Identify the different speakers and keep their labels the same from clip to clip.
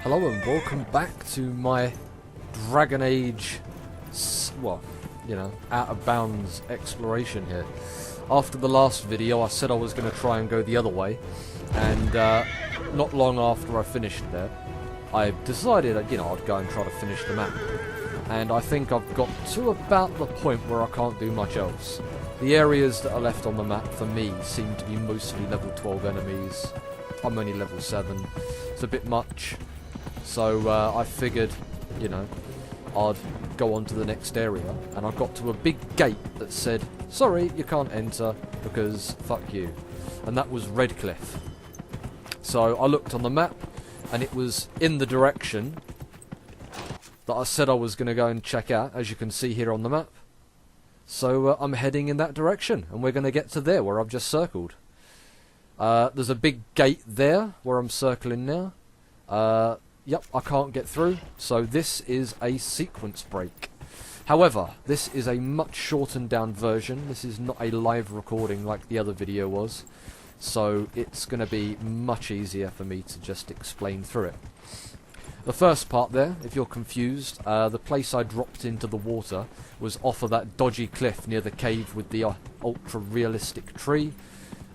Speaker 1: Hello and welcome back to my Dragon Age, well, you know, out of bounds exploration here. After the last video I said I was going to try and go the other way, and not long after I finished there, I decided that, you know, I'd go and try to finish the map. And I think I've got to about the point where I can't do much else. The areas that are left on the map for me seem to be mostly level 12 enemies. I'm only level 7. It's a bit much. So I figured, you know, I'd go on to the next area, and I got to a big gate that said, sorry, you can't enter because fuck you. And that was Redcliffe. So I looked on the map, and it was in the direction that I said I was going to go and check out, as you can see here on the map. So I'm heading in that direction, and we're going to get to there where I've just circled. There's a big gate there where I'm circling now. Yep, I can't get through, so this is a sequence break. However, this is a much shortened down version. This is not a live recording like the other video was, so it's going to be much easier for me to just explain through it. The first part there, if you're confused, the place I dropped into the water was off of that dodgy cliff near the cave with the ultra-realistic tree.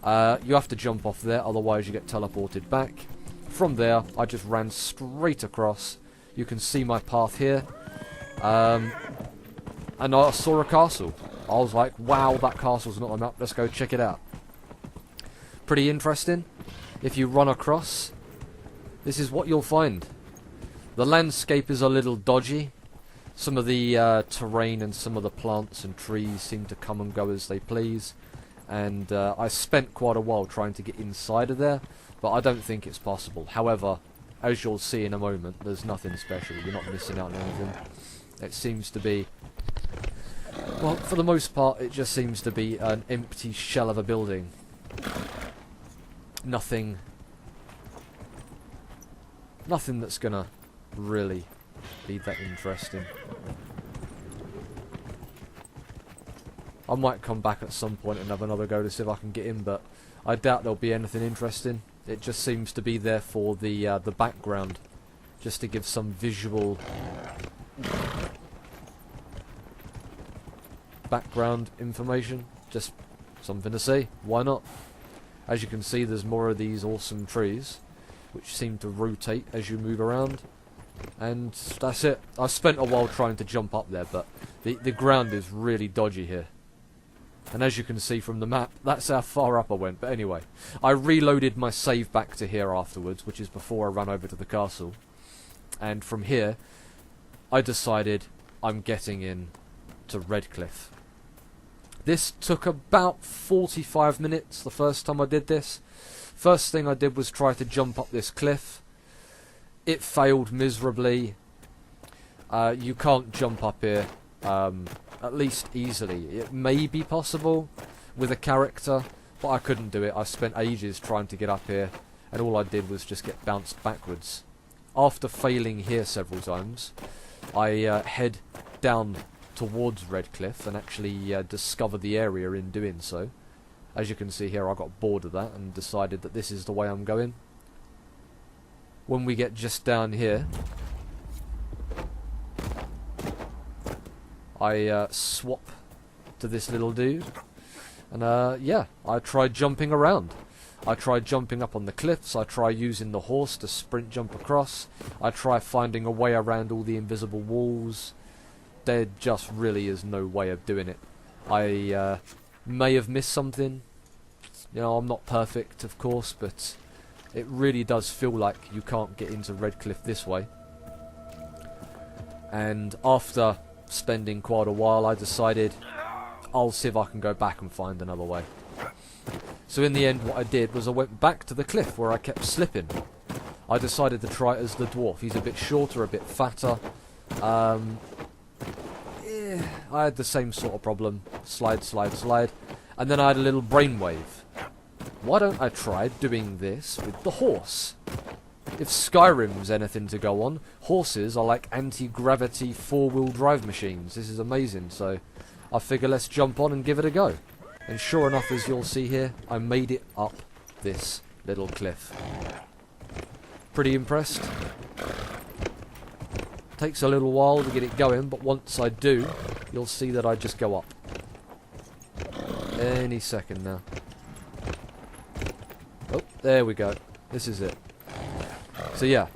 Speaker 1: You have to jump off there, otherwise you get teleported back. From there, I just ran straight across. You can see my path here. And I saw a castle. I was like, wow, that castle's not on the map, let's go check it out. Pretty interesting. If you run across, this is what you'll find. The landscape is a little dodgy. Some of the terrain and some of the plants and trees seem to come and go as they please. And I spent quite a while trying to get inside of there, but I don't think it's possible. However, as you'll see in a moment, there's nothing special. You're not missing out on anything. It seems to be, well, for the most part, it just seems to be an empty shell of a building. Nothing that's gonna really be that interesting. I might come back at some point and have another go to see if I can get in, but I doubt there'll be anything interesting. It just seems to be there for the background, just to give some visual background information. Just something to see. Why not? As you can see, there's more of these awesome trees, which seem to rotate as you move around. And that's it. I spent a while trying to jump up there, but the ground is really dodgy here. And as you can see from the map, that's how far up I went. But anyway, I reloaded my save back to here afterwards, which is before I ran over to the castle. And from here, I decided I'm getting in to Redcliffe. This took about 45 minutes the first time I did this. First thing I did was try to jump up this cliff. It failed miserably. You can't jump up here. At least easily. It may be possible with a character, but I couldn't do it. I spent ages trying to get up here, and all I did was just get bounced backwards. After failing here several times, I head down towards Redcliffe and actually discover the area in doing so. As you can see here, I got bored of that and decided that this is the way I'm going. When we get just down here, I swap to this little dude, and yeah, I tried jumping around. I tried jumping up on the cliffs, I try using the horse to sprint jump across, I try finding a way around all the invisible walls. There just really is no way of doing it. I may have missed something. You know, I'm not perfect, of course, but it really does feel like you can't get into Redcliffe this way. And after spending quite a while, I decided I'll see if I can go back and find another way. So in the end, what I did was I went back to the cliff where I kept slipping. I decided to try it as the dwarf. He's a bit shorter, a bit fatter. I had the same sort of problem. Slide, slide, slide. And then I had a little brainwave. Why don't I try doing this with the horse? If Skyrim's anything to go on, horses are like anti-gravity four-wheel drive machines. This is amazing, so I figure let's jump on and give it a go. And sure enough, as you'll see here, I made it up this little cliff. Pretty impressed. Takes a little while to get it going, but once I do, you'll see that I just go up. Any second now. Oh, there we go. This is it. So yeah,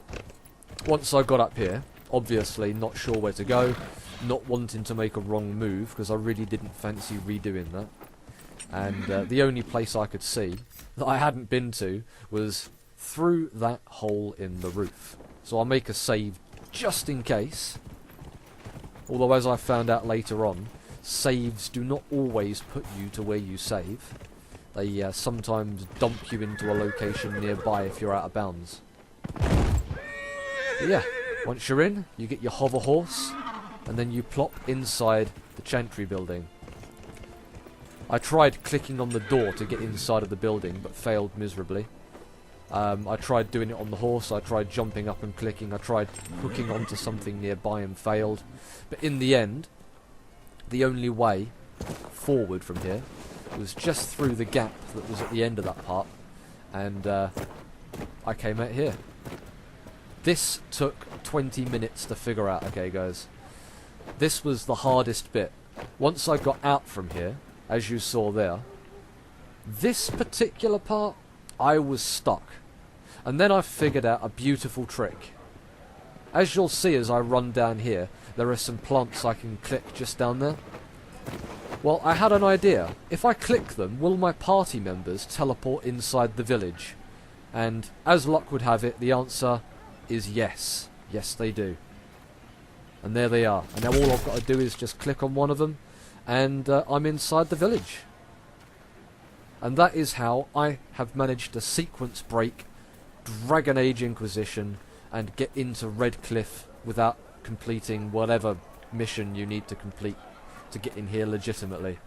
Speaker 1: once I got up here, obviously not sure where to go, not wanting to make a wrong move, because I really didn't fancy redoing that. And the only place I could see that I hadn't been to was through that hole in the roof. So I'll make a save just in case. Although, as I found out later on, saves do not always put you to where you save. They sometimes dump you into a location nearby if you're out of bounds. But yeah, once you're in, you get your hover horse, and then you plop inside the chantry building. I tried clicking on the door to get inside of the building, but failed miserably. I tried doing it on the horse, I tried jumping up and clicking, I tried hooking onto something nearby and failed. But in the end, the only way forward from here was just through the gap that was at the end of that part, and I came out here. This took 20 minutes to figure out, okay guys. This was the hardest bit. Once I got out from here, as you saw there, this particular part, I was stuck. And then I figured out a beautiful trick. As you'll see as I run down here, there are some plants I can click just down there. Well, I had an idea. If I click them, will my party members teleport inside the village? And as luck would have it, the answer is yes. Yes, they do. And there they are. And now all I've got to do is just click on one of them, and I'm inside the village. And that is how I have managed to sequence break Dragon Age Inquisition and get into Redcliffe without completing whatever mission you need to complete to get in here legitimately.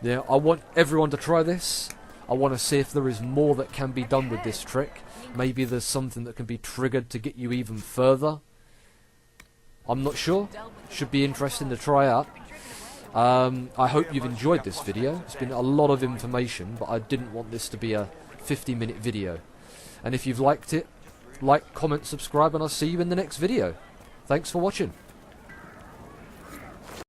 Speaker 1: Yeah, I want everyone to try this. I want to see if there is more that can be done with this trick. Maybe there's something that can be triggered to get you even further. I'm not sure. Should be interesting to try out. I hope you've enjoyed this video. It's been a lot of information, but I didn't want this to be a 50-minute video. And if you've liked it, like, comment, subscribe, and I'll see you in the next video. Thanks for watching.